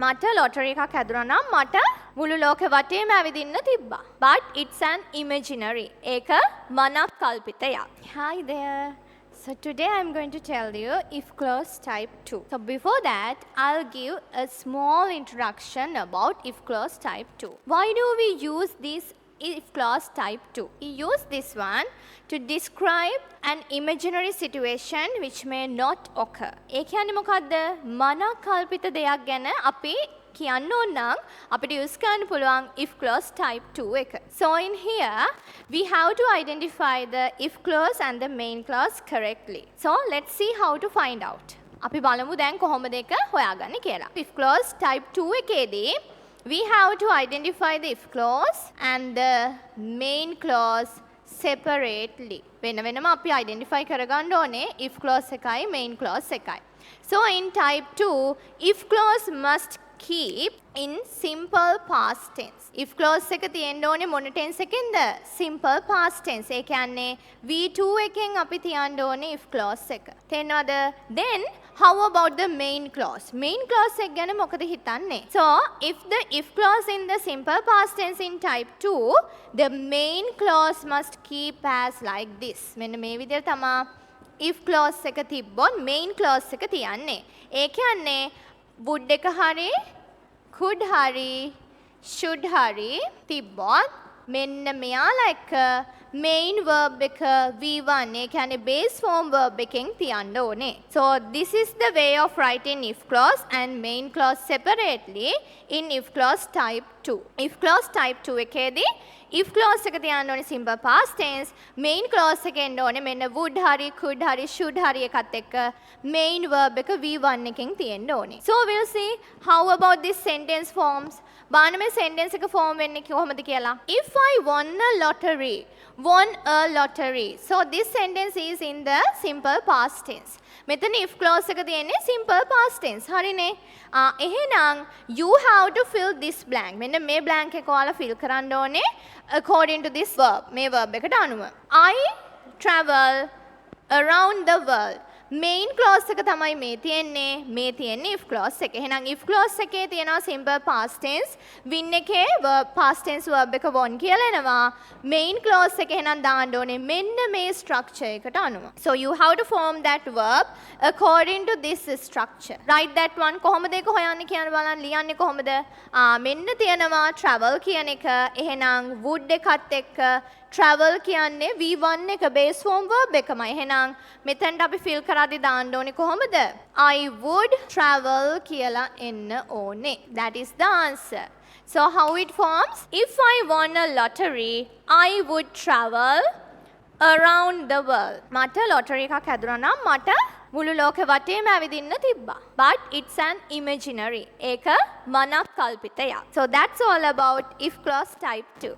මට ලොටරි එකක් හැදුනා නම් මට මුළු ලෝකෙ වටේම ඇවිදින්න තිබ්බා. But it's an imaginary. ඒක මනක් කල්පිතයක්. Hi there. So today I'm going to tell you if clause type 2. So before that, I'll give a small introduction about if clause type 2. Why do we use this if clause type 2? We use this one to describe an imaginary situation which may not occur. ඒ කියන්නේ මොකද්ද? මනක් කල්පිත දෙයක් ගැන අපි කියන්න ඕන නම් අපිට use කරන්න පුළුවන් if clause type 2 එක. So in here we have to identify the if clause and the main clause correctly. So let's see how to find out. අපි බලමු දැන් කොහොමද ඒක හොයාගන්නේ කියලා. If clause type 2 එකේදී we have to identify the if clause and the main clause separately. වෙන වෙනම අපි identify කරගන්න ඕනේ if clause එකයි main clause එකයි. So in type 2 if clause must keep in simple past tense. If clause එක තියෙන්න ඕනේ මොන tense එකෙන්ද? Simple past tense. ඒ කියන්නේ V2 එකෙන් අපි තියන්න ඕනේ if clause එක. තේරෙනවද? Then how about the main clause? Main clause එක ගැන මොකද හිතන්නේ? So if the if clause in the simple past tense in type 2, the main clause must keep as like this. මෙන්න මේ විදිහට තමයි if clause එක තිබ්බොත් main clause එක තියන්නේ. ඒ කියන්නේ would එක හරි could හරි should හරි තිබ්බොත් මෙන්න මෙයාලා එක main verb එක V1 ඒ කියන්නේ base form verb එකෙන් තියන්න ඕනේ. So this is the way of writing if clause and main clause separately in if clause type 2. If clause type 2 එකේදී if clause එක තියන්න ඕනේ simple past tense, main clause එක එන්න ඕනේ මෙන්න would හරි could හරි should හරි එකත් එක්ක main verb එක V1 එකෙන් තියෙන්න ඕනේ. So we'll see how about this sentence forms. බලන්න මේ sentence එක form වෙන්නේ කොහොමද කියලා. If I won a lottery. So this sentence is in the simple past tense. මෙතන if clause එක තියෙන්නේ simple past tense. හරිනේ. එහෙනම් you have to fill this blank. මෙන්න මේ blank එක ඔයාලා fill කරන්න ඕනේ according to this verb. මේ verb එකට අනුව. I travel around the world. main clause එක තමයි මේ තියෙන්නේ if clause එක. එහෙනම් if clause එකේ තියෙනවා simple past tense. win එකේ verb past tense verb එක won කියලා එනවා. main clause එක එහෙනම් දාන්න ඕනේ මෙන්න මේ structure එකට අනුව. So you have to form that verb according to this structure. Write that one. කොහොමද ඒක හොයන්නේ කියන බලන්න ලියන්නේ කොහොමද? මෙන්න තියෙනවා travel කියන එක. එහෙනම් would එකත් එක්ක travel කියන්නේ V1 එක base form verb එකමයි. එහෙනම් මෙතනට අපි fill කරද්දි දාන්න ඕනේ කොහොමද? I would travel කියලා එන්න ඕනේ. That is the answer. So how it forms? If I won a lottery, I would travel around the world. මට lottery එකක් හැදුනා නම් මට මුළු ලෝකෙ වටේම ඇවිදින්න තිබ්බා. But it's an imaginary. ඒක මනක් කල්පිතයක්. So that's all about if clause type 2.